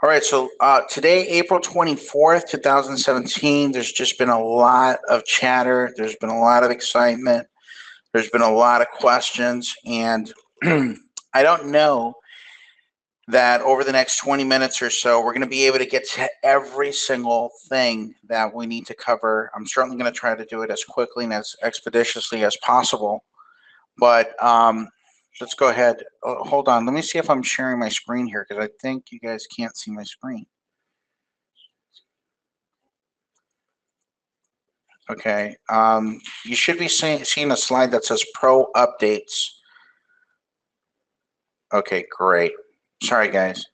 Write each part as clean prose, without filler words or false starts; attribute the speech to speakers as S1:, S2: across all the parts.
S1: All right, so today, April 24th, 2017, there's just been a lot of chatter. There's been a lot of excitement. There's been a lot of questions. And I don't know that over the next 20 minutes or so, we're going to be able to get to every single thing that we need to cover. I'm certainly going to try to do it as quickly and as expeditiously as possible. But let's go ahead. Hold on. Let me see if I'm sharing my screen here because I think you guys can't see my screen. Okay, you should be seeing a slide that says Pro Updates. Okay, great. Sorry, guys.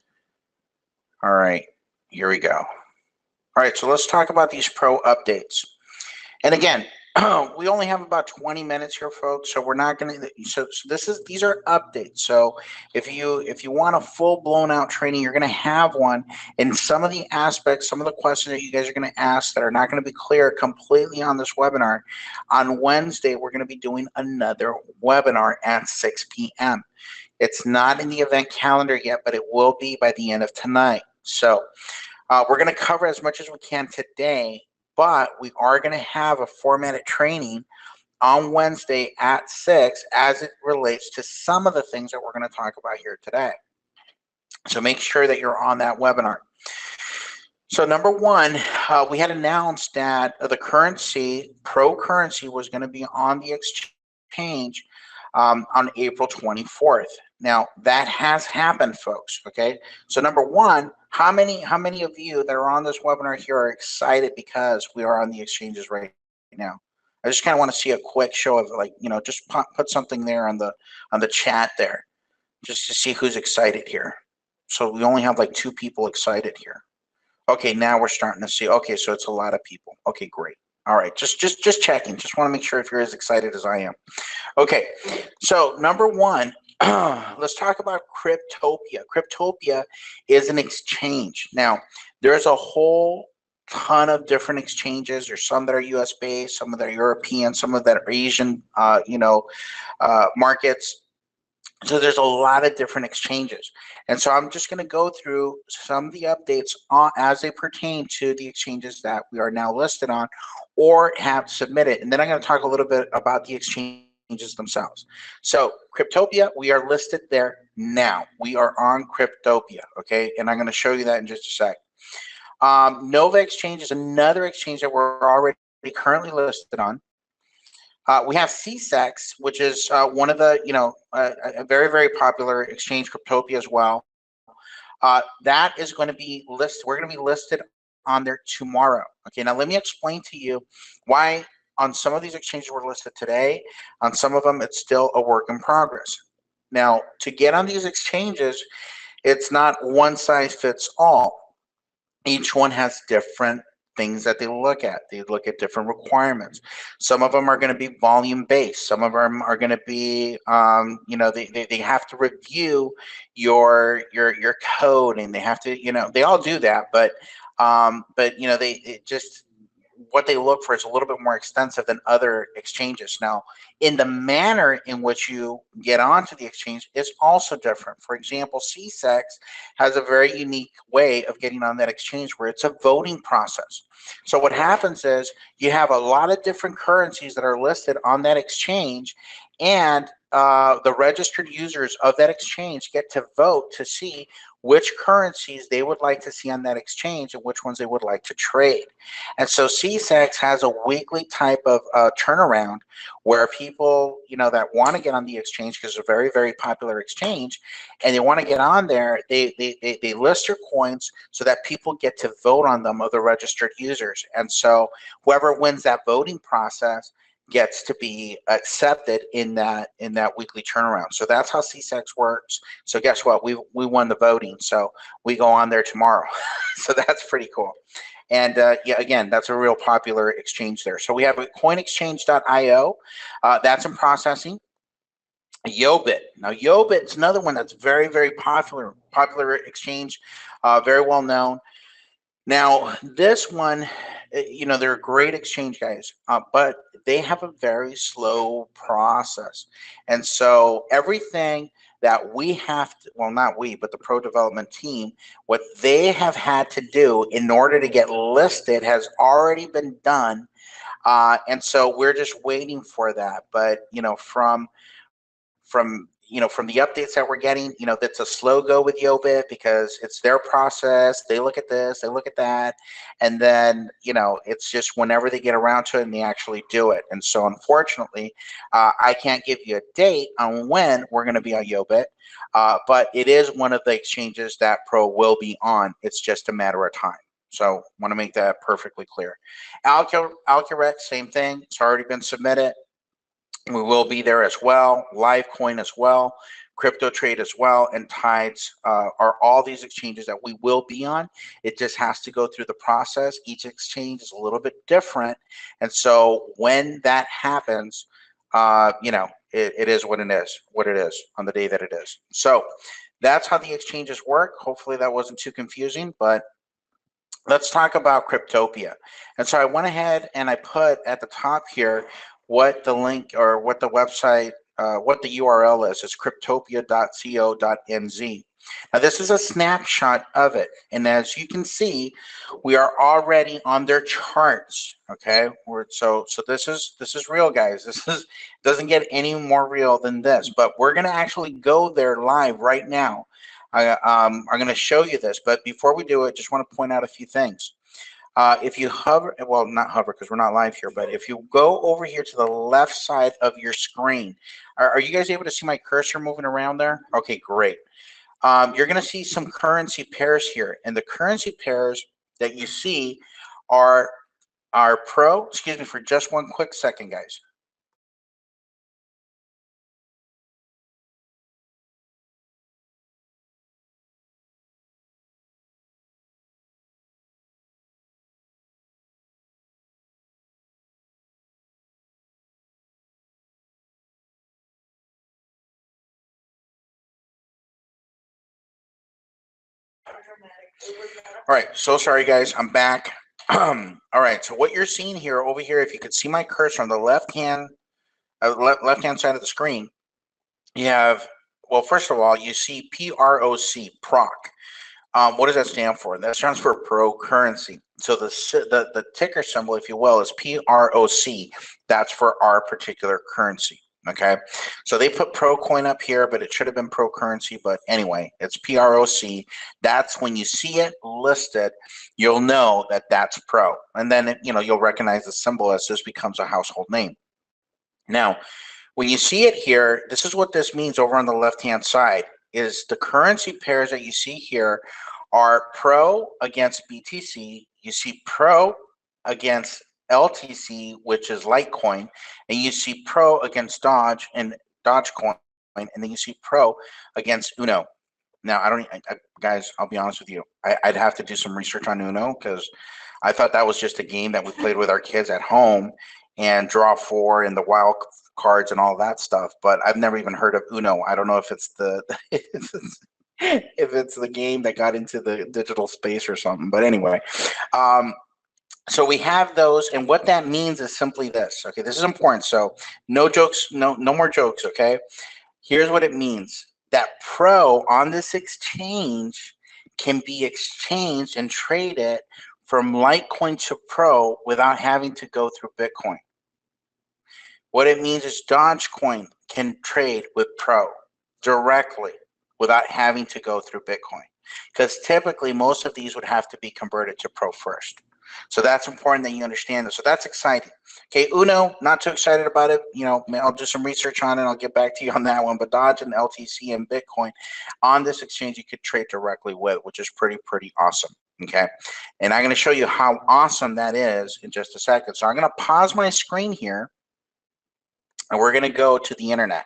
S1: All right, here we go. All right, so let's talk about these Pro Updates. And again, we only have about 20 minutes here, folks. So we're not going to. So these are updates. So if you want a full blown out training, you're going to have one. And some of the aspects, some of the questions that you guys are going to ask that are not going to be clear completely on this webinar. On Wednesday, we're going to be doing another webinar at 6 p.m. It's not in the event calendar yet, but it will be by the end of tonight. So we're going to cover as much as we can today. But we are going to have a formatted training on Wednesday at 6 as it relates to some of the things that we're going to talk about here today. So make sure that you're on that webinar. So number one, we had announced that the currency, Pro currency, was going to be on the exchange on April 24th. Now that has happened, folks. Okay, so number one, how many of you that are on this webinar here are excited because we are on the exchanges right now? I just kind of want to see a quick show of, like, just put something there on the chat there, just to see who's excited here. So we only have like 2 people excited here. Okay, now we're starting to see. Okay, so it's a lot of people. Okay, great. All right, just checking. Just want to make sure if you're as excited as I am. Okay, so number one, let's talk about Cricptopia. Cricptopia is an exchange. Now, there's a whole ton of different exchanges. There's some that are US based, some that are European, some of that are Asian, markets. So there's a lot of different exchanges. And so I'm just going to go through some of the updates as they pertain to the exchanges that we are now listed on or have submitted. And then I'm going to talk a little bit about the exchanges themselves. So Cricptopia, we are listed there now. We are on Cricptopia, okay? And I'm going to show you that in just a sec. Nova Exchange is another exchange that we're already currently listed on. We have CSEX, which is one of the, a very, very popular exchange, Cricptopia as well. That is going to be listed. We're going to be listed on there tomorrow. Okay, now let me explain to you why on some of these exchanges we're listed today. On some of them, it's still a work in progress. Now, to get on these exchanges, it's not one size fits all. Each one has different things that they look at. They look at different requirements. Some of them are going to be volume based. Some of them are going to be, they have to review your code, and they have to, they all do that, but they just, what they look for is a little bit more extensive than other exchanges. Now, in the manner in which you get onto the exchange is also different. For example, CSEX has a very unique way of getting on that exchange where it's a voting process. So what happens is you have a lot of different currencies that are listed on that exchange, and the registered users of that exchange get to vote to see which currencies they would like to see on that exchange and which ones they would like to trade. And so CSEX has a weekly type of turnaround where people, that want to get on the exchange, because it's a very, very popular exchange, and they want to get on there, they list their coins so that people get to vote on them, of the registered users. And so whoever wins that voting process gets to be accepted in that weekly turnaround. So that's how CSEX works. So guess what? We won the voting, so we go on there tomorrow. So that's pretty cool. And yeah, again, that's a real popular exchange there. So we have coinexchange.io. That's in processing. Yobit. Now, Yobit's another one that's very, very popular exchange, very well known. Now, this one, they're a great exchange, guys, but they have a very slow process. And so everything that we have to, well, not we, but the pro development team, what they have had to do in order to get listed has already been done. And so we're just waiting for that. But, from the updates that we're getting, that's a slow go with Yobit because it's their process. They look at this, they look at that, and then it's just whenever they get around to it and they actually do it. And so unfortunately, I can't give you a date on when we're going to be on Yobit, but it is one of the exchanges that Pro will be on. It's just a matter of time. So want to make that perfectly clear. Alcurex, same thing. It's already been submitted. We will be there as well. Livecoin as well. Crypto Trade as well, and Tides are all these exchanges that we will be on. It just has to go through the process. Each exchange is a little bit different, and so when that happens, it is what it is on the day that it is. So that's how the exchanges work. Hopefully that wasn't too confusing, but let's talk about Cryptopia. And so I went ahead and I put at the top here what the link or what the website, what the URL is. It's cryptopia.co.nz. Now this is a snapshot of it, and as you can see, we are already on their charts. Okay, so this is real, guys. This doesn't get any more real than this. But we're gonna actually go there live right now. I'm going to show you this, but before we do it, just want to point out a few things. If you hover, well, not hover because we're not live here, but if you go over here to the left side of your screen, are you guys able to see my cursor moving around there? Okay, great. You're going to see some currency pairs here, and the currency pairs that you see are Pro. Excuse me for just one quick second, guys. All right, so sorry guys, I'm back. All right, so what you're seeing here over here, if you could see my cursor on the left hand side of the screen, you have, well, first of all, you see PROC, PROC. What does that stand for? That stands for pro currency. So the ticker symbol, if you will, is PROC. That's for our particular currency. Okay, so they put pro coin up here, but it should have been pro currency. But anyway, it's PROC. That's when you see it listed, you'll know that that's pro, and then you'll recognize the symbol as this becomes a household name. Now, when you see it here, this is what this means over on the left-hand side, is the currency pairs that you see here are Pro against BTC. You see Pro against LTC, which is Litecoin, and you see Pro against Doge and Dogecoin, and then you see Pro against Uno. Now, guys, I'll be honest with you. I'd have to do some research on Uno because I thought that was just a game that we played with our kids at home and draw four and the wild cards and all that stuff. But I've never even heard of Uno. I don't know if it's the if it's the game that got into the digital space or something. But anyway, so we have those, and what that means is simply this. Okay, this is important. So no jokes, no more jokes. Okay, here's what it means: that Pro on this exchange can be exchanged and traded from Litecoin to Pro without having to go through Bitcoin. What it means is Dogecoin can trade with Pro directly without having to go through Bitcoin, because typically most of these would have to be converted to Pro first. So that's important that you understand this. So that's exciting. Okay, Uno, not too excited about it. I'll do some research on it. I'll get back to you on that one. But Dodge and LTC and Bitcoin on this exchange you could trade directly with, which is pretty awesome. Okay, and I'm going to show you how awesome that is in just a second. So I'm going to pause my screen here, and we're going to go to the internet.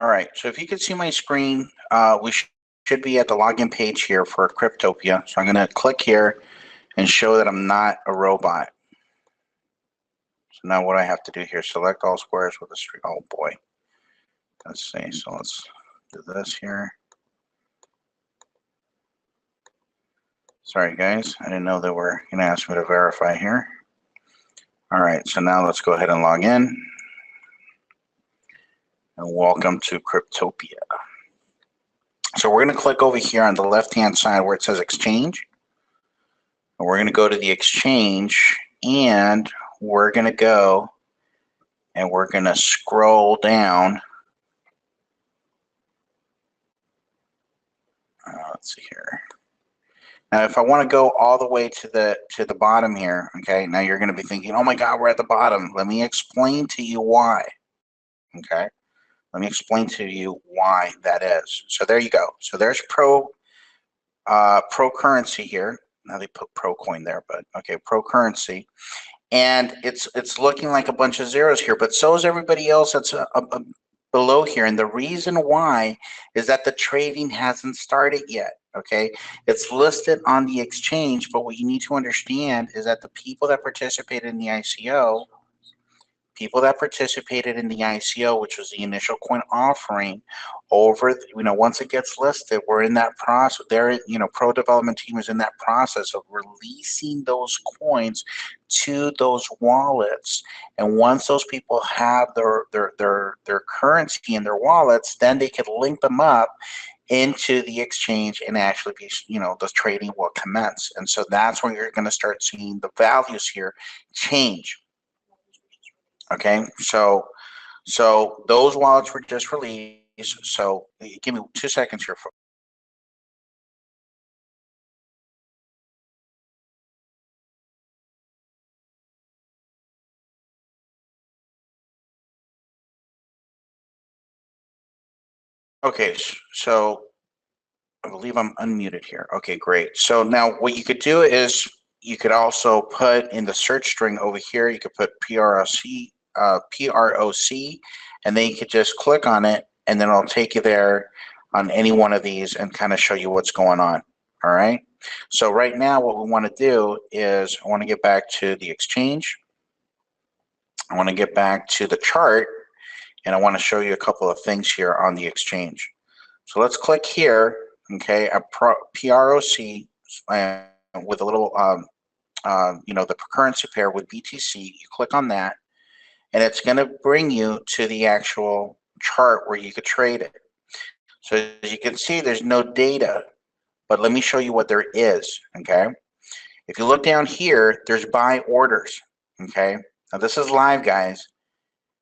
S1: All right, so if you can see my screen, we should be at the login page here for Cryptopia. So I'm going to click here and show that I'm not a robot. So now what I have to do here, select all squares with a string. Oh boy. Let's see. So let's do this here. Sorry guys, I didn't know they were going to ask me to verify here. All right, so now let's go ahead and log in. And welcome to Cryptopia. So we're going to click over here on the left-hand side where it says exchange. And we're going to go to the exchange, and we're going to go and we're going to scroll down. Let's see here. Now, if I want to go all the way to the bottom here, okay, now you're going to be thinking, oh my God, we're at the bottom. Let me explain to you why, okay? Let me explain to you why that is. So there you go. So there's Pro currency here. Now they put Pro coin there, but okay, Pro currency. And it's looking like a bunch of zeros here, but so is everybody else that's below here. And the reason why is that the trading hasn't started yet. Okay, it's listed on the exchange, but what you need to understand is that the people that participated in the ICO, which was the initial coin offering, over, once it gets listed, we're in that process. There, Pro development team is in that process of releasing those coins to those wallets. And once those people have their currency in their wallets, then they can link them up into the exchange and actually be, the trading will commence. And so that's when you're going to start seeing the values here change. Okay, so those wallets were just released. So give me 2 seconds here. Okay, so I believe I'm unmuted here. Okay, great. So now what you could do is you could also put in the search string over here, you could put PROC, and then you could just click on it, and then it'll take you there on any one of these and kind of show you what's going on. All right. So right now what we want to do is I want to get back to the exchange. I want to get back to the chart, and I want to show you a couple of things here on the exchange. So let's click here, okay, at PROC with a little, the currency pair with BTC. You click on that, and it's going to bring you to the actual chart where you could trade it. So as you can see, there's no data, but let me show you what there is, okay? If you look down here, there's buy orders, okay? Now this is live, guys.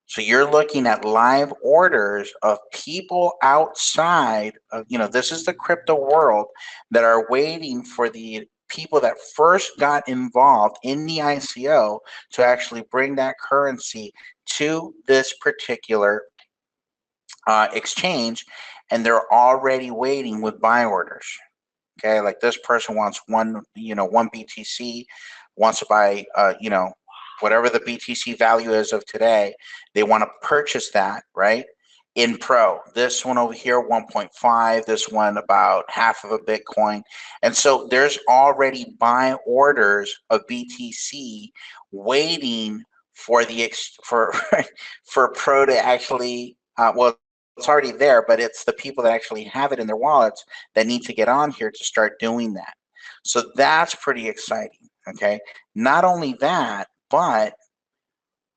S1: So you're looking at live orders of people outside of, this is the crypto world that are waiting for the people that first got involved in the ICO to actually bring that currency to this particular exchange, and they're already waiting with buy orders. Okay, like this person wants one BTC, wants to buy, whatever the BTC value is of today, they want to purchase that, right? In Pro, this one over here, 1.5, this one about half of a Bitcoin. And so there's already buy orders of BTC waiting for for Pro to actually, it's already there, but it's the people that actually have it in their wallets that need to get on here to start doing that. So that's pretty exciting, okay? Not only that, but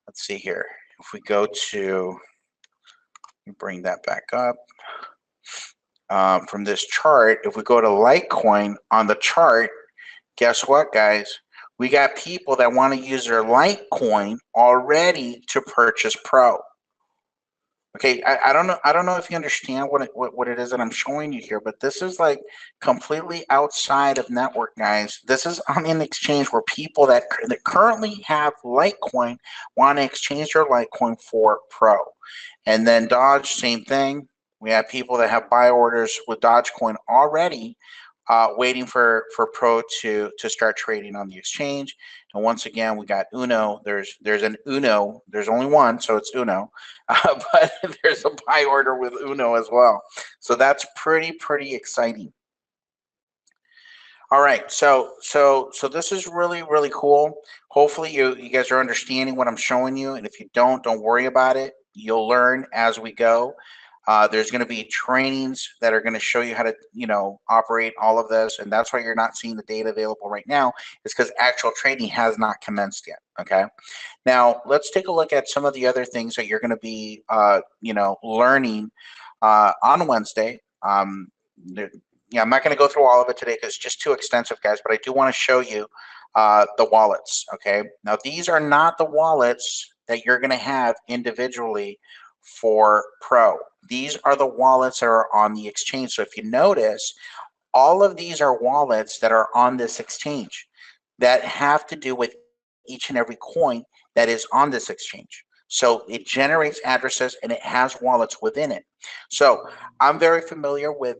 S1: let's see here. If we go to, let me bring that back up. From this chart, if we go to Litecoin on the chart, guess what, guys? We got people that want to use their Litecoin already to purchase Pro. Okay, I don't know if you understand what it is that I'm showing you here, but this is like completely outside of network, guys. This is on an exchange where people that currently have Litecoin want to exchange their Litecoin for Pro. And then Dodge, same thing. We have people that have buy orders with Dogecoin already waiting for Pro to start trading on the exchange. And once again, we got Uno. There's an Uno. There's only one, so it's Uno. But there's a buy order with Uno as well. So that's pretty exciting. All right, so this is really cool. Hopefully you guys are understanding what I'm showing you, and if you don't worry about it. You'll learn as we go. There's going to be trainings that are going to show you how to, operate all of this, and that's why you're not seeing the data available right now. Is because actual trading has not commenced yet. Okay. Now let's take a look at some of the other things that you're going to be, learning on Wednesday. Yeah, I'm not going to go through all of it today because it's just too extensive, guys. But I do want to show you the wallets. Okay. Now these are not the wallets that you're going to have individually for Pro. These are the wallets that are on the exchange. So if you notice, all of these are wallets that are on this exchange that have to do with each and every coin that is on this exchange. So it generates addresses and it has wallets within it. So I'm very familiar with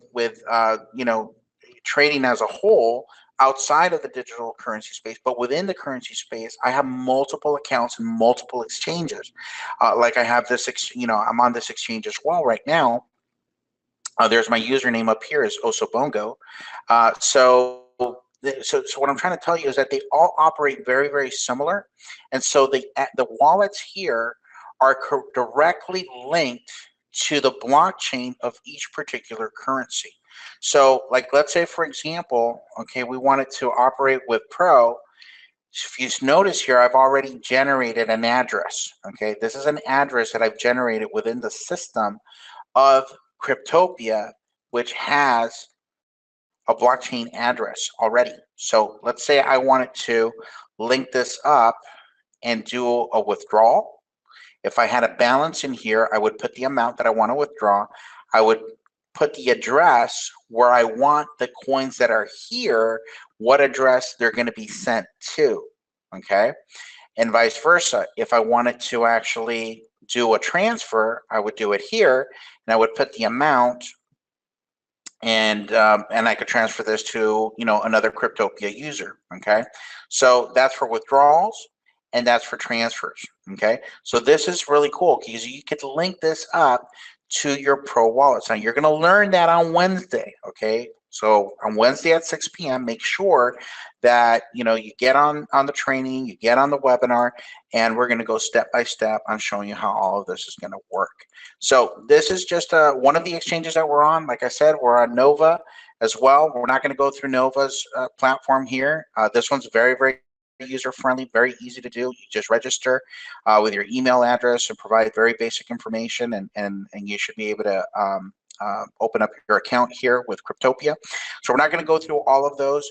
S1: trading as a whole outside of the digital currency space, but within the currency space, I have multiple accounts and multiple exchanges. Like I have this, I'm on this exchange as well right now. There's my username up here is Osobongo. So what I'm trying to tell you is that they all operate very similar, and so the wallets here are directly linked to the blockchain of each particular currency. So, like, let's say, for example, okay, we wanted to operate with Pro. If you notice here, I've already generated an address. Okay, this is an address that I've generated within the system of Cricptopia, which has a blockchain address already. So let's say I wanted to link this up and do a withdrawal. If I had a balance in here, I would put the amount that I want to withdraw. I would put the address where I want the coins that are here, what address they're going to be sent to, okay? And vice versa. If I wanted to actually do a transfer, I would do it here, and I would put the amount, and I could transfer this to another Cricptopia user. Okay, so that's for withdrawals and that's for transfers. Okay, so this is really cool because you could link this up to your Pro wallets. Now you're going to learn that on Wednesday. Okay, so on Wednesday at 6 p.m. make sure that you get on the training, you get on the webinar, and we're going to go step by step on showing you how all of this is going to work. So this is just one of the exchanges that we're on. Like I said, we're on Nova as well. We're not going to go through Nova's platform here. This one's very user-friendly, very easy to do. You just register with your email address and provide very basic information, and you should be able to open up your account here with Cricptopia. So we're not going to go through all of those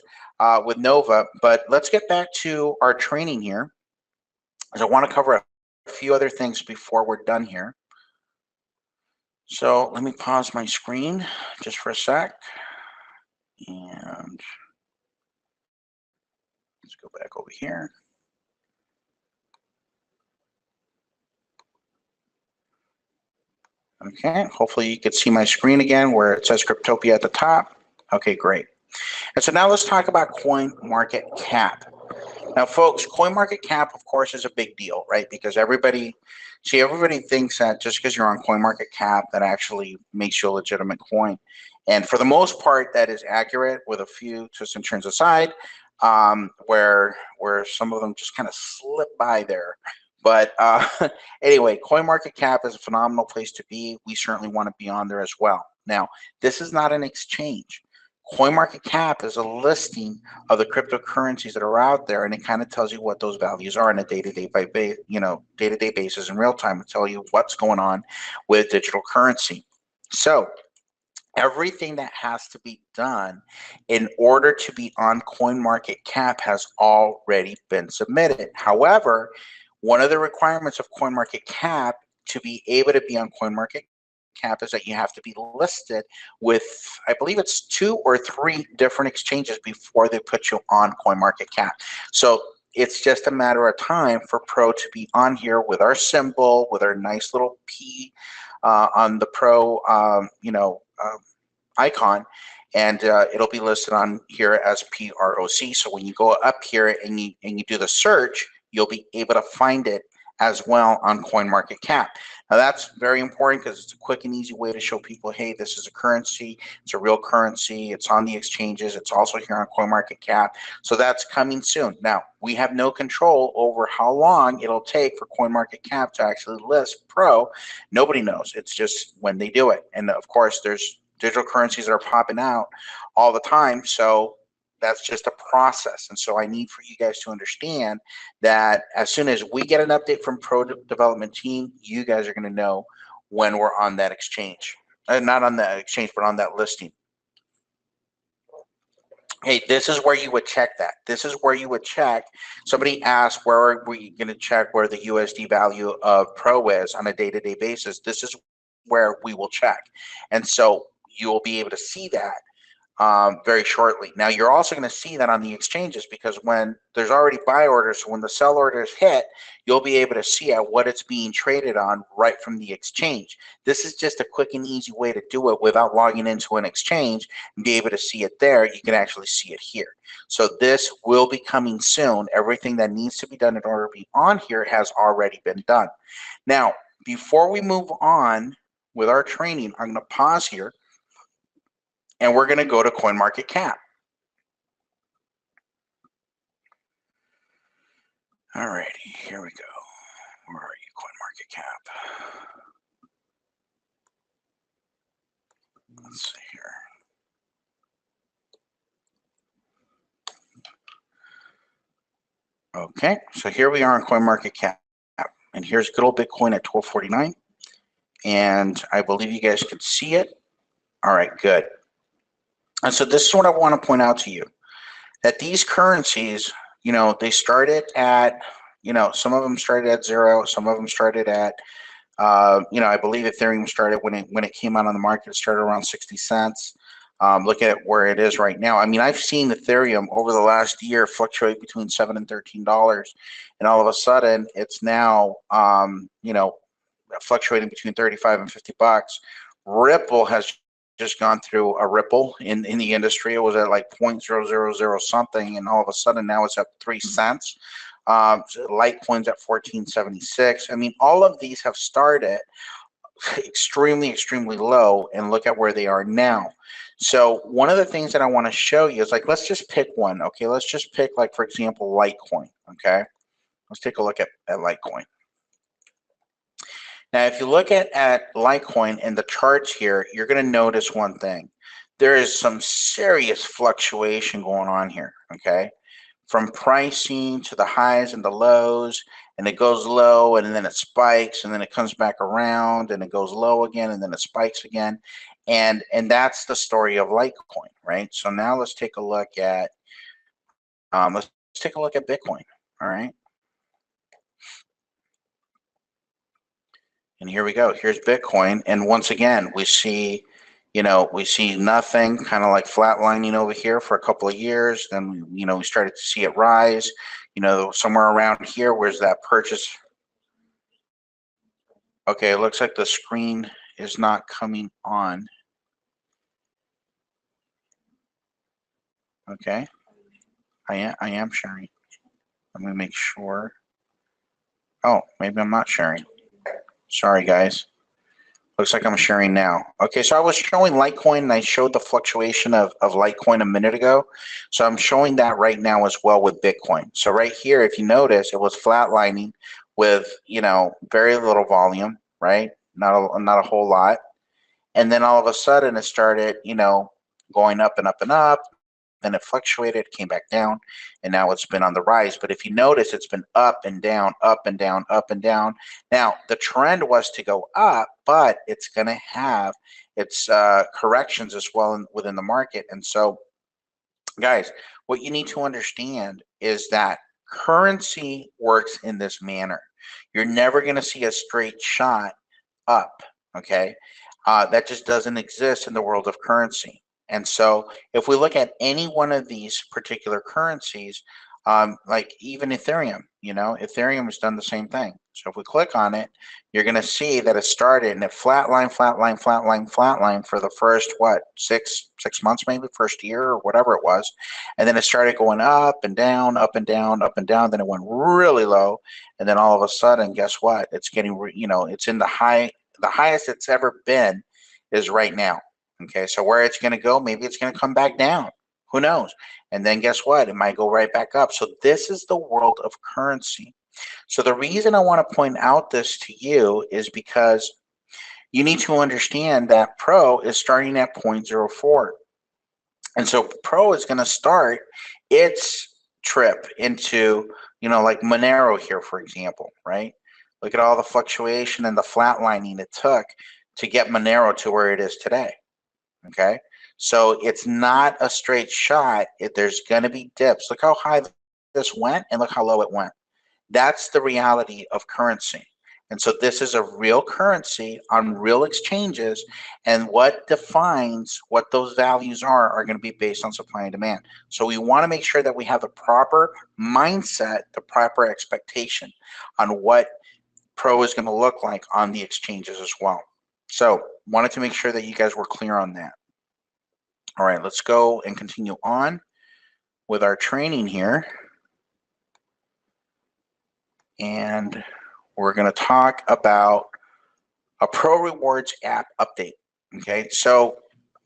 S1: with Nova, but let's get back to our training here, because I want to cover a few other things before we're done here. So let me pause my screen just for a sec, and let's go back over here. Okay, hopefully you can see my screen again where it says Cricptopia at the top. Okay, great. And so now let's talk about CoinMarketCap. Now, folks, CoinMarketCap, of course, is a big deal, right? Because everybody thinks that just because you're on CoinMarketCap, that actually makes you a legitimate coin. And for the most part, that is accurate, with a few twists and turns aside, where some of them just kind of slip by there. But anyway, CoinMarketCap is a phenomenal place to be. We certainly want to be on there as well. Now, this is not an exchange. CoinMarketCap is a listing of the cryptocurrencies that are out there, and it kind of tells you what those values are on a day-to-day basis in real time, to tell you what's going on with digital currency. So everything that has to be done in order to be on CoinMarketCap has already been submitted. However, one of the requirements of CoinMarketCap to be able to be on CoinMarketCap is that you have to be listed with, I believe it's 2 or 3 different exchanges before they put you on CoinMarketCap. So it's just a matter of time for Pro to be on here with our symbol, with our nice little P on the Pro, icon, and it'll be listed on here as PROC. So when you go up here and you do the search, you'll be able to find it as well on CoinMarketCap. Now that's very important because it's a quick and easy way to show people, hey, this is a currency, it's a real currency, it's on the exchanges, it's also here on CoinMarketCap. So that's coming soon. Now, we have no control over how long it'll take for CoinMarketCap to actually list Pro. Nobody knows. It's just when they do it. And of course, there's digital currencies that are popping out all the time. So that's just a process. And so I need for you guys to understand that as soon as we get an update from Pro development team, you guys are going to know when we're on that exchange. Not on that exchange, but on that listing. Hey, this is where you would check that. This is where you would check. Somebody asked, where are we going to check where the USD value of Pro is on a day-to-day basis? This is where we will check. And so you will be able to see that very shortly. Now, you're also going to see that on the exchanges because when there's already buy orders, so when the sell orders hit, you'll be able to see at what it's being traded on right from the exchange. This is just a quick and easy way to do it without logging into an exchange and be able to see it there. You can actually see it here. So this will be coming soon. Everything that needs to be done in order to be on here has already been done. Now, before we move on with our training, I'm going to pause here. And we're going to go to CoinMarketCap. All righty, here we go. Where are you, CoinMarketCap? Let's see here. Okay, so here we are on CoinMarketCap. And here's good old Bitcoin at 1249. And I believe you guys can see it. All right, good. And so this is what I want to point out to you, that these currencies, you know, they started at, you know, some of them started at 0, some of them started at, you know, I believe Ethereum started when it came out on the market, it started around 60 cents. Look at where it is right now. I mean, I've seen Ethereum over the last year fluctuate between $7 and $13, and all of a sudden it's now, you know, fluctuating between 35 and 50 bucks. Ripple has just gone through a ripple in the industry. It was at like 0.000 something, and all of a sudden now it's at 3 cents. Litecoin's at 14.76. I mean, all of these have started extremely low, and look at where they are now. So one of the things that I want to show you is, like, let's just pick one. Okay, let's just pick, like, for example, Litecoin. Okay, let's take a look at Litecoin. Now, if you look at Litecoin and the charts here, you're going to notice one thing. There is some serious fluctuation going on here, okay? From pricing to the highs and the lows, and it goes low, and then it spikes, and then it comes back around, and it goes low again, and then it spikes again. And that's the story of Litecoin, right? So now let's take a look at Bitcoin, all right? And here we go. Here's Bitcoin. And once again, we see, you know, we see nothing, kind of like flatlining over here for a couple of years. Then, you know, we started to see it rise, you know, somewhere around here. Where's that purchase? Okay, it looks like the screen is not coming on. Okay. I am sharing. Let me make sure. Oh, maybe I'm not sharing. Sorry, guys. Looks like I'm sharing now. Okay, so I was showing Litecoin, and I showed the fluctuation of Litecoin a minute ago. So I'm showing that right now as well with Bitcoin. So right here, if you notice, it was flatlining with, you know, very little volume, right? Not a whole lot. And then all of a sudden it started, you know, going up and up and up. Then it fluctuated, came back down, and now it's been on the rise. But if you notice, it's been up and down, up and down, up and down. Now, the trend was to go up, but it's going to have its corrections as well within the market. And so, guys, what you need to understand is that currency works in this manner. You're never going to see a straight shot up, okay? That just doesn't exist in the world of currency. And so if we look at any one of these particular currencies, Like even Ethereum, Ethereum has done the same thing. So if we click on it, you're going to see that it started and it flatline for the first, what, six months, maybe first year or whatever it was. And then it started going up and down, up and down, up and down. Then it went really low. And then all of a sudden, guess what? It's getting, it's in the highest it's ever been is right now. Okay. So where it's going to go, maybe it's going to come back down. Who knows? And then guess what? It might go right back up. So this is the world of currency. So the reason I want to point out this to you is because you need to understand that Pro is starting at 0.04. And so Pro is going to start its trip into, like Monero here, for example, right? Look at all the fluctuation and the flatlining it took to get Monero to where it is today. Okay. So it's not a straight shot. There's going to be dips. Look how high this went and look how low it went. That's the reality of currency. And so this is a real currency on real exchanges. And what defines what those values are going to be based on supply and demand. So we want to make sure that we have the proper mindset, the proper expectation on what Pro is going to look like on the exchanges as well. So wanted to make sure that you guys were clear on that. All right, let's go and continue on with our training here. And we're going to talk about a Pro Rewards app update. Okay, so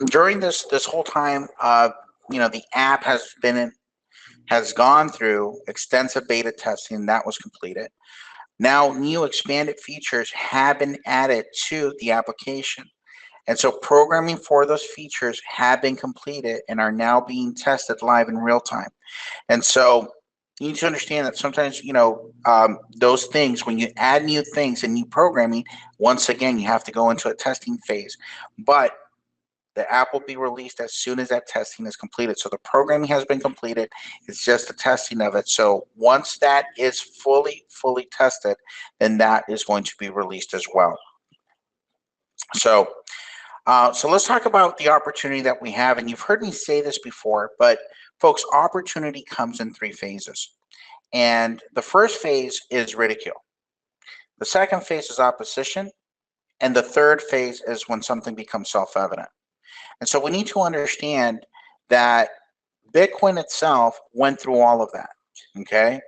S1: during this whole time, the app has gone through extensive beta testing that was completed. Now, new expanded features have been added to the application. And so programming for those features have been completed and are now being tested live in real time. And so you need to understand that sometimes, those things, when you add new things and new programming, once again, you have to go into a testing phase. But the app will be released as soon as that testing is completed. So the programming has been completed. It's just the testing of it. So once that is fully tested, then that is going to be released as well. So let's talk about the opportunity that we have. And you've heard me say this before, but folks, opportunity comes in 3 phases. And the first phase is ridicule. The second phase is opposition. And the third phase is when something becomes self-evident. And so we need to understand that Bitcoin itself went through all of that, okay?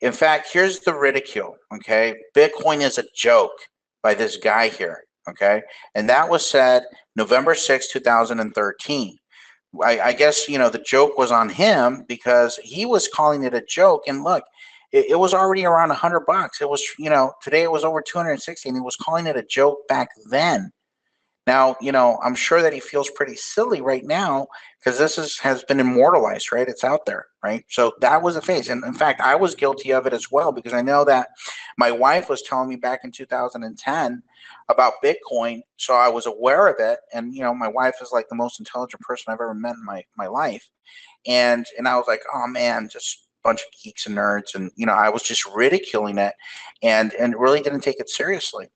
S1: In fact, here's the ridicule, okay? Bitcoin is a joke by this guy here, okay? And that was said November 6, 2013. I guess, the joke was on him because he was calling it a joke. And look, it was already around $100. It was, today it was over 260, and he was calling it a joke back then. Now, I'm sure that he feels pretty silly right now because this has been immortalized, right? It's out there, right? So that was a phase. And in fact, I was guilty of it as well because I know that my wife was telling me back in 2010 about Bitcoin. So I was aware of it. And, my wife is like the most intelligent person I've ever met in my life. And I was like, oh man, just a bunch of geeks and nerds. And, I was just ridiculing it and really didn't take it seriously.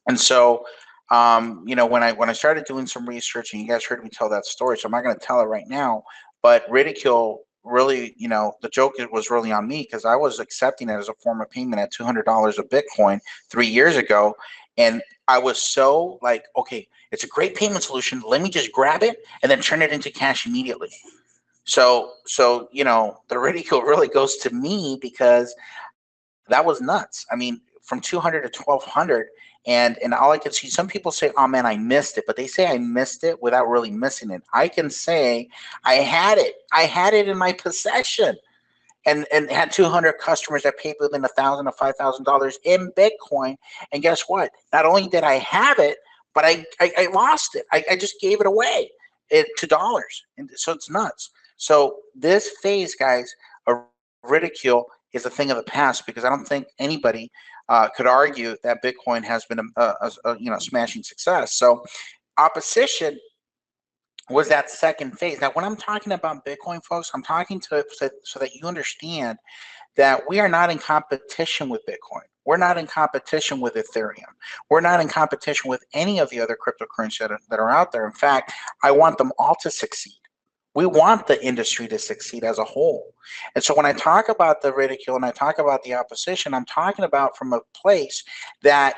S1: And so, when I started doing some research, and you guys heard me tell that story, so I'm not going to tell it right now, but ridicule really, the joke was really on me because I was accepting it as a form of payment at $200 of Bitcoin 3 years ago. And I was so like, okay, it's a great payment solution. Let me just grab it and then turn it into cash immediately. So, the ridicule really goes to me because that was nuts. I mean, from 200 to 1200. And all I can see, some people say, oh man, I missed it, but they say I missed it without really missing it. I can say I had it in my possession and had 200 customers that paid within $1,000 to $5,000 in Bitcoin. And guess what? Not only did I have it, but I lost it. I just gave it away to dollars. And so it's nuts. So this phase, guys, of ridicule is a thing of the past because I don't think anybody could argue that Bitcoin has been a smashing success. So opposition was that second phase. Now, when I'm talking about Bitcoin, folks, I'm talking so that you understand that we are not in competition with Bitcoin. We're not in competition with Ethereum. We're not in competition with any of the other cryptocurrencies that are out there. In fact, I want them all to succeed. We want the industry to succeed as a whole. And so when I talk about the ridicule and I talk about the opposition, I'm talking about from a place that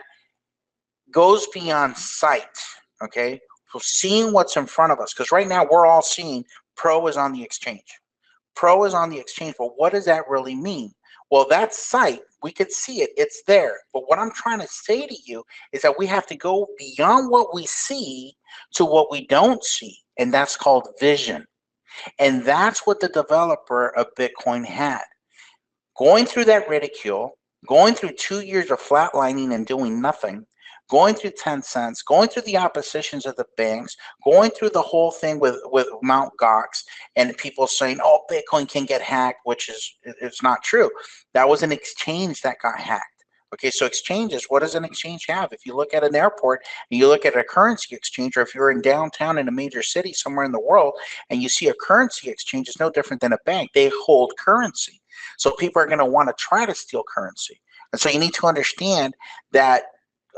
S1: goes beyond sight, okay? So seeing what's in front of us, because right now we're all seeing Pro is on the exchange. Pro is on the exchange, but what does that really mean? Well, that sight, we could see it, it's there. But what I'm trying to say to you is that we have to go beyond what we see to what we don't see, and that's called vision. And that's what the developer of Bitcoin had. Going through that ridicule, going through 2 years of flatlining and doing nothing, going through 10 cents, going through the oppositions of the banks, going through the whole thing with Mt. Gox and people saying, oh, Bitcoin can get hacked, which is, it's not true. That was an exchange that got hacked. Okay, so exchanges, what does an exchange have? If you look at an airport and you look at a currency exchange, or if you're in downtown in a major city somewhere in the world and you see a currency exchange, it's no different than a bank. They hold currency. So people are going to want to try to steal currency. And so you need to understand that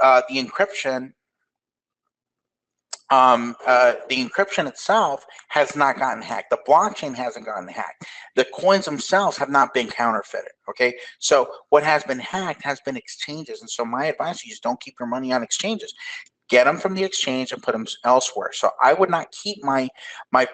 S1: the encryption itself has not gotten hacked. The blockchain hasn't gotten hacked. The coins themselves have not been counterfeited. Okay, so what has been hacked has been exchanges. And so my advice to you is don't keep your money on exchanges. Get them from the exchange and put them elsewhere. So I would not keep my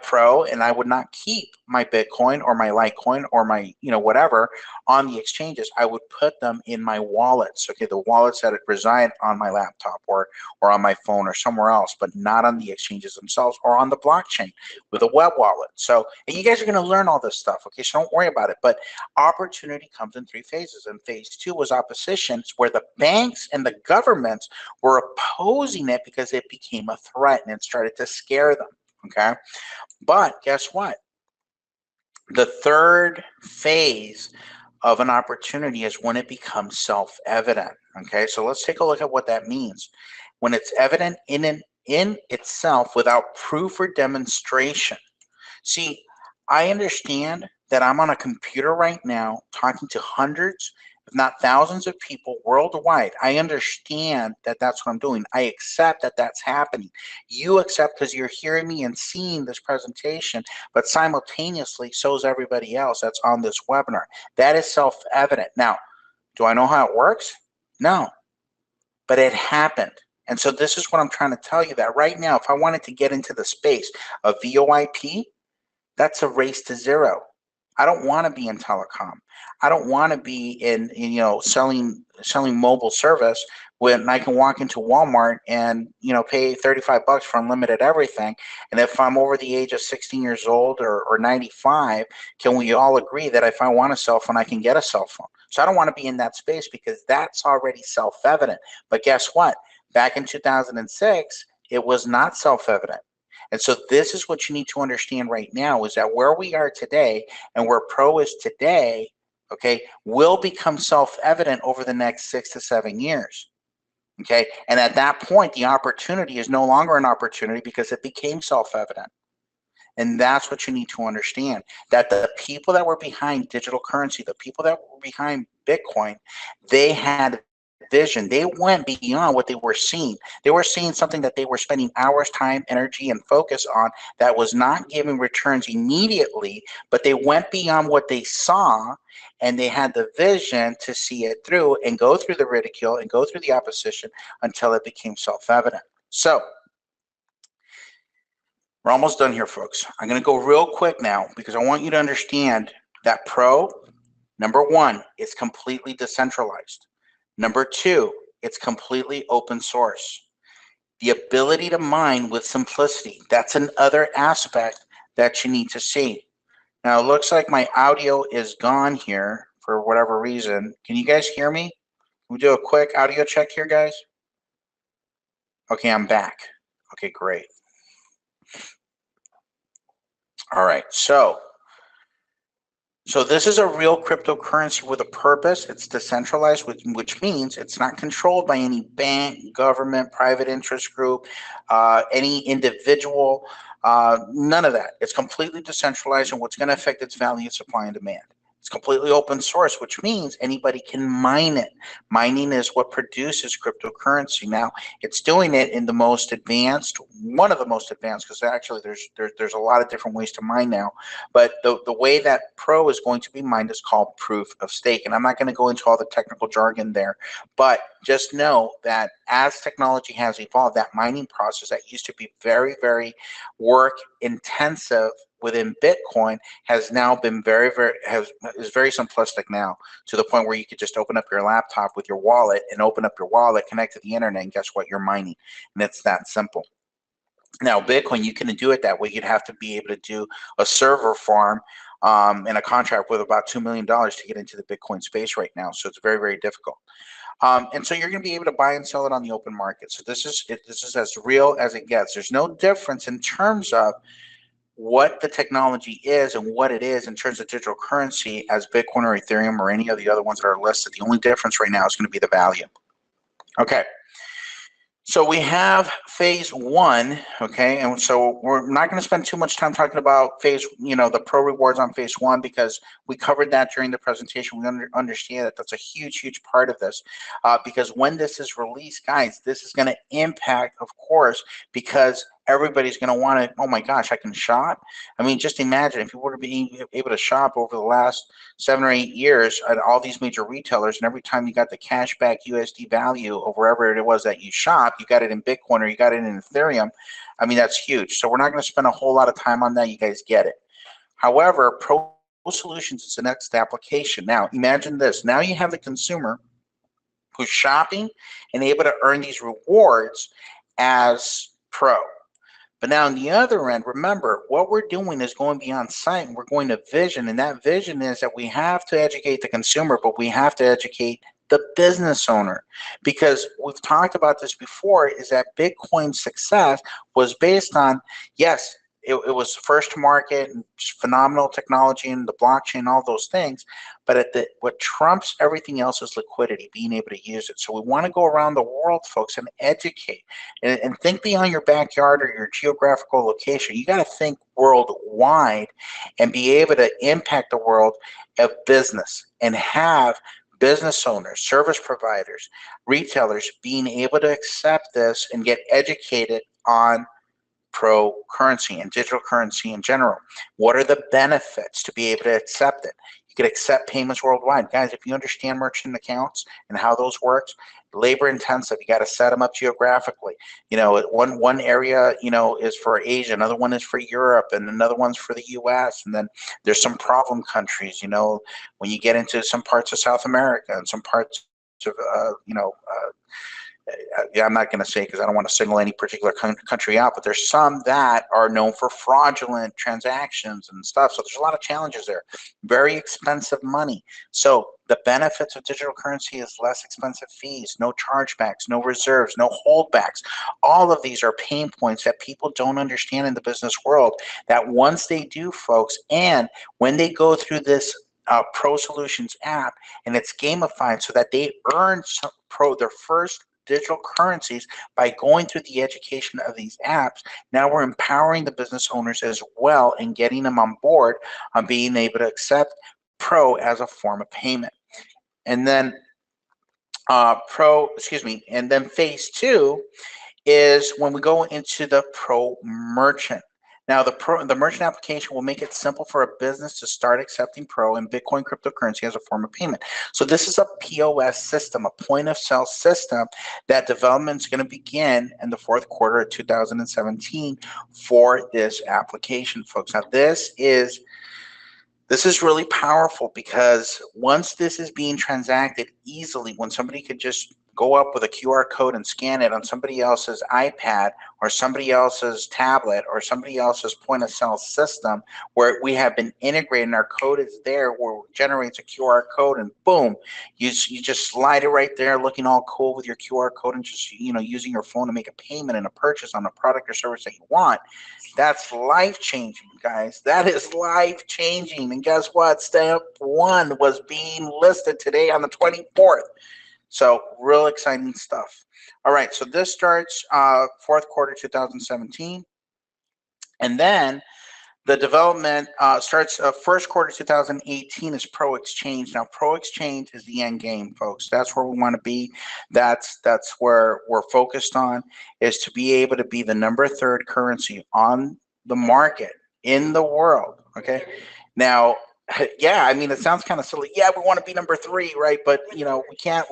S1: Pro, and I would not keep my Bitcoin or my Litecoin or my whatever on the exchanges. I would put them in my wallets. Okay, the wallets that reside on my laptop or on my phone or somewhere else, but not on the exchanges themselves or on the blockchain with a web wallet. So, and you guys are going to learn all this stuff. Okay, so don't worry about it. But opportunity comes in 3 phases, and phase 2 was oppositions, where the banks and the governments were opposing it because it became a threat and it started to scare them. Okay, but guess what? The third phase of an opportunity is when it becomes self-evident. Okay, so let's take a look at what that means. When it's evident in itself without proof or demonstration. See, I understand that I'm on a computer right now talking to hundreds, if not thousands of people worldwide. I understand that that's what I'm doing. I accept that that's happening. You accept because you're hearing me and seeing this presentation, but simultaneously so is everybody else that's on this webinar. That is self-evident. Now, do I know how it works? No, but it happened. And so this is what I'm trying to tell you, that right now, if I wanted to get into the space of VoIP, that's a race to zero. I don't want to be in telecom. I don't want to be in selling mobile service when I can walk into Walmart and pay $35 for unlimited everything. And if I'm over the age of 16 years old or 95, can we all agree that if I want a cell phone, I can get a cell phone? So I don't want to be in that space because that's already self-evident. But guess what? Back in 2006, it was not self-evident. And so this is what you need to understand right now, is that where we are today and where Pro is today, okay, will become self-evident over the next 6 to 7 years. Okay, and at that point, the opportunity is no longer an opportunity because it became self-evident. And that's what you need to understand, that the people that were behind digital currency, the people that were behind Bitcoin, they had vision. They went beyond what they were seeing. They were seeing something that they were spending hours, time, energy, and focus on that was not giving returns immediately, but they went beyond what they saw, and they had the vision to see it through and go through the ridicule and go through the opposition until it became self-evident. So we're almost done here, folks. I'm going to go real quick now because I want you to understand that Pro, number 1, is completely decentralized. Number 2, it's completely open source. The ability to mine with simplicity, that's another aspect that you need to see. Now, it looks like my audio is gone here for whatever reason. Can you guys hear me? Can we do a quick audio check here, guys? Okay, I'm back. Okay, great. All right, so this is a real cryptocurrency with a purpose. It's decentralized, which means it's not controlled by any bank, government, private interest group, any individual, none of that. It's completely decentralized, and what's going to affect its value is supply and demand. It's completely open source, which means anybody can mine it. Mining is what produces cryptocurrency. Now, it's doing it in the most advanced, one of the most advanced, because actually there's a lot of different ways to mine now. But the way that Pro is going to be mined is called proof of stake. And I'm not going to go into all the technical jargon there, but just know that as technology has evolved, that mining process that used to be very, very work intensive within Bitcoin has now been is very simplistic now, to the point where you could just open up your laptop with your wallet and open up your wallet, connect to the internet, and guess what? You're mining. And it's that simple. Now, Bitcoin, you can do it that way. You'd have to be able to do a server farm and a contract with about $2 million to get into the Bitcoin space right now. So it's very, very difficult. And so you're going to be able to buy and sell it on the open market. So this is as real as it gets. There's no difference in terms of what the technology is and what it is in terms of digital currency as Bitcoin or Ethereum or any of the other ones that are listed. The only difference right now is going to be the value. Okay. So we have phase one, okay, and so we're not going to spend too much time talking about phase, the pro rewards on phase one, because we covered that during the presentation. We understand that that's a huge, huge part of this, because when this is released, guys, this is going to impact, of course, because everybody's going to want to, oh my gosh, I can shop. I mean, just imagine if you were to be able to shop over the last 7 or 8 years at all these major retailers, and every time you got the cashback USD value or wherever it was that you shop, you got it in Bitcoin or you got it in Ethereum. I mean, that's huge. So we're not going to spend a whole lot of time on that. You guys get it. However, Pro Solutions is the next application. Now, imagine this. Now you have the consumer who's shopping and able to earn these rewards as Pro. But now on the other end, remember, what we're doing is going beyond sight, and we're going to vision. And that vision is that we have to educate the consumer, but we have to educate the business owner. Because we've talked about this before, is that Bitcoin's success was based on, yes, it was first to market and phenomenal technology and the blockchain, all those things. But what trumps everything else is liquidity, being able to use it. So we want to go around the world, folks, and educate and think beyond your backyard or your geographical location. You got to think worldwide and be able to impact the world of business and have business owners, service providers, retailers being able to accept this and get educated on pro currency and digital currency in general. What are the benefits to be able to accept it? You could accept payments worldwide. Guys, if you understand merchant accounts and how those work, labor intensive, you got to set them up geographically. One area, is for Asia, another one is for Europe, and another one's for the US. And then there's some problem countries, when you get into some parts of South America and some parts of, I'm not going to say because I don't want to single any particular country out, but there's some that are known for fraudulent transactions and stuff. So there's a lot of challenges there. Very expensive money. So the benefits of digital currency is less expensive fees, no chargebacks, no reserves, no holdbacks. All of these are pain points that people don't understand in the business world, that once they do, folks, and when they go through this Pro Solutions app and it's gamified so that they earn their first digital currencies by going through the education of these apps. Now we're empowering the business owners as well and getting them on board on being able to accept Pro as a form of payment. And then and then phase two is when we go into the Pro merchant. Now, the merchant application will make it simple for a business to start accepting Pro and Bitcoin cryptocurrency as a form of payment. So this is a POS system, a point of sale system that development is going to begin in the fourth quarter of 2017 for this application, folks. Now, this is really powerful because once this is being transacted easily, when somebody could just go up with a QR code and scan it on somebody else's iPad or somebody else's tablet or somebody else's point of sale system where we have been integrating, our code is there where it generates a QR code and boom, you just slide it right there looking all cool with your QR code and just, using your phone to make a payment and a purchase on a product or service that you want. That's life-changing, guys. That is life-changing. And guess what? Step one was being listed today on the 24th. So real exciting stuff. All right, so this starts fourth quarter 2017. And then The development starts first quarter 2018 is Pro Exchange. Now, Pro Exchange is the end game, folks. That's where we want to be. That's where we're focused on, is to be able to be the number third currency on the market in the world. Okay. Now, yeah, I mean, it sounds kind of silly. Yeah, we want to be number three, right? But you know, we can't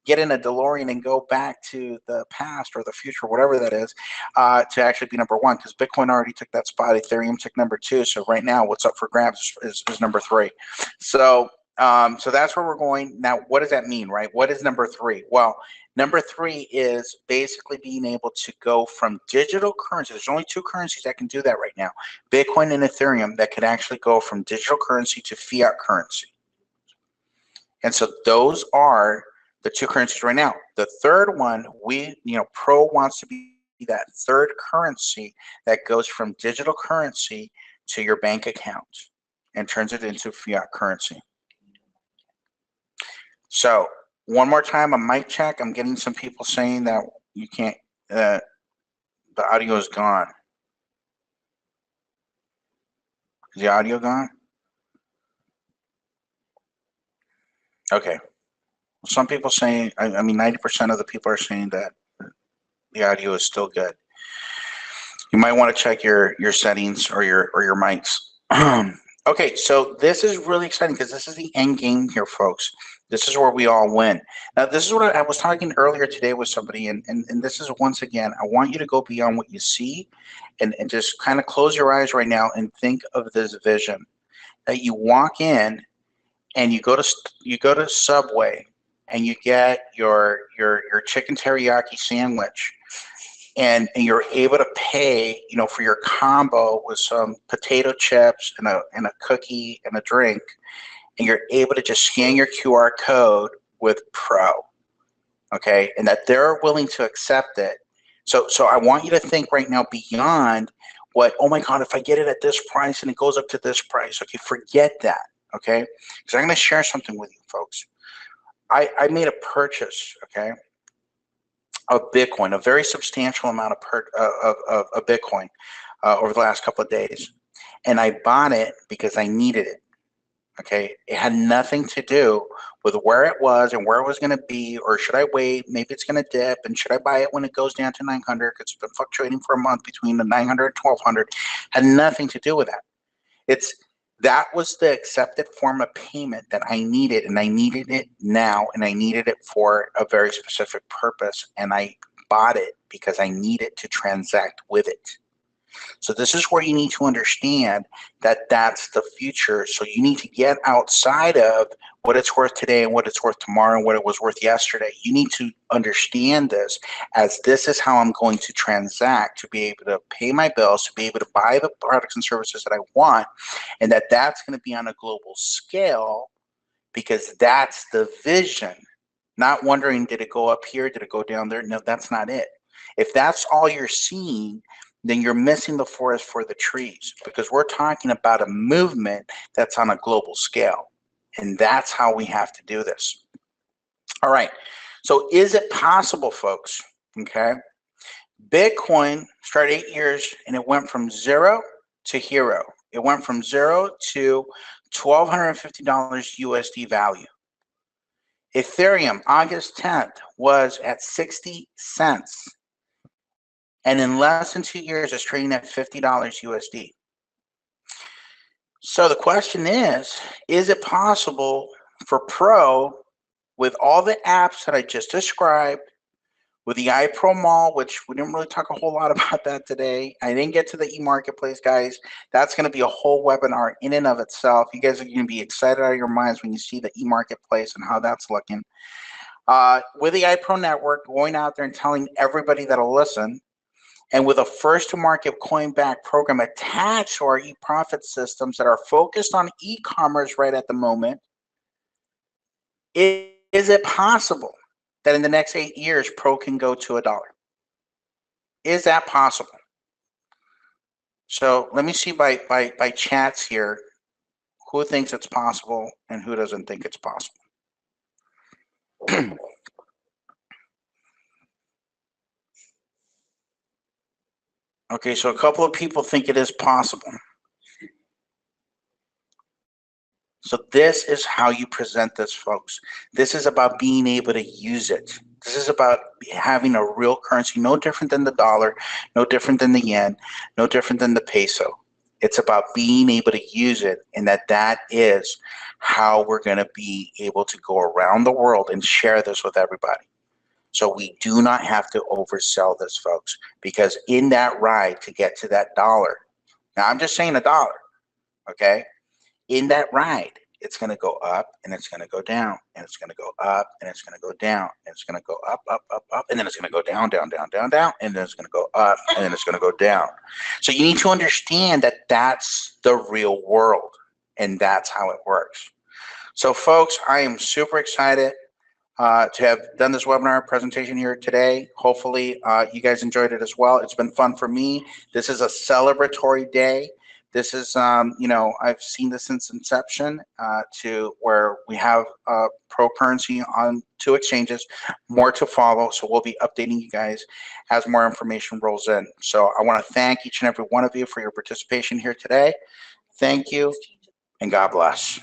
S1: get in a DeLorean and go back to the past or the future, whatever that is, to actually be number one, because Bitcoin already took that spot. Ethereum took number two. So right now, what's up for grabs is number three. So so that's where we're going. Now, what does that mean, right? What is number three? Well, number three is basically being able to go from digital currency. There's only two currencies that can do that right now, Bitcoin and Ethereum, that could actually go from digital currency to fiat currency. And so those are the two currencies right now. The third one, Pro wants to be that third currency that goes from digital currency to your bank account and turns it into fiat currency. So one more time, a mic check. I'm getting some people saying that you can't, the audio is gone. Is the audio gone? Okay. Some people saying, I mean, 90% of the people are saying that the audio is still good. You might want to check your settings or your mics. Okay, so this is really exciting because this is the end game here, folks. This is where we all win. Now, this is what I was talking earlier today with somebody, and this is, once again, I want you to go beyond what you see and just kind of close your eyes right now and think of this vision. That you walk in and you go to Subway and you get your chicken teriyaki sandwich, and you're able to pay, for your combo with some potato chips and a cookie and a drink, and you're able to just scan your QR code with Pro, okay, and that they're willing to accept it. So I want you to think right now beyond what, oh my God, if I get it at this price and it goes up to this price, okay, forget that, okay, because I'm going to share something with you, folks. I made a purchase, okay, of Bitcoin, a very substantial amount of Bitcoin over the last couple of days. And I bought it because I needed it. Okay. It had nothing to do with where it was and where it was going to be, or should I wait? Maybe it's going to dip. And should I buy it when it goes down to 900? It's been fluctuating for a month between the 900 and 1200. Had nothing to do with that. That was the accepted form of payment that I needed, and I needed it now, and I needed it for a very specific purpose, and I bought it because I needed to transact with it. So this is where you need to understand that that's the future. So you need to get outside of what it's worth today and what it's worth tomorrow and what it was worth yesterday. You need to understand this as this is how I'm going to transact, to be able to pay my bills, to be able to buy the products and services that I want, and that's going to be on a global scale, because that's the vision. Not wondering, did it go up here? Did it go down there? No, that's not it. If that's all you're seeing, then you're missing the forest for the trees, because we're talking about a movement that's on a global scale. And that's how we have to do this. All right. So is it possible, folks? Okay. Bitcoin started 8 years and it went from zero to hero. It went from zero to $1,250 USD value. Ethereum, August 10th, was at 60 cents. And in less than 2 years, it's trading at $50 USD. So the question is it possible for Pro, with all the apps that I just described, with the iPro Mall, which we didn't really talk a whole lot about that today. I didn't get to the e-marketplace, guys. That's going to be a whole webinar in and of itself. You guys are going to be excited out of your minds when you see the e-marketplace and how that's looking. With the iProNetwork, going out there and telling everybody that'll listen, and with a first-to-market coin-back program attached to our e-profit systems that are focused on e-commerce right at the moment, is it possible that in the next 8 years, Pro can go to $1? Is that possible? So let me see by chats here who thinks it's possible and who doesn't think it's possible. Okay, so a couple of people think it is possible. So this is how you present this, folks. This is about being able to use it. This is about having a real currency, no different than the dollar, no different than the yen, no different than the peso. It's about being able to use it, and that is how we're going to be able to go around the world and share this with everybody. So we do not have to oversell this, folks, because in that ride to get to that dollar, now I'm just saying a dollar, okay? In that ride, it's going to go up and it's going to go down and it's going to go up and it's going to go down and it's going to go up, up, up, up, and then it's going to go down, down, down, down, down, and then it's going to go up and then it's going to go down. So you need to understand that that's the real world and that's how it works. So folks, I am super excited to have done this webinar presentation here today. Hopefully you guys enjoyed it as well. It's been fun for me. This is a celebratory day. This is, you know, I've seen this since inception to where we have pro currency on 2 exchanges, more to follow. So we'll be updating you guys as more information rolls in. So I want to thank each and every one of you for your participation here today. Thank you and God bless.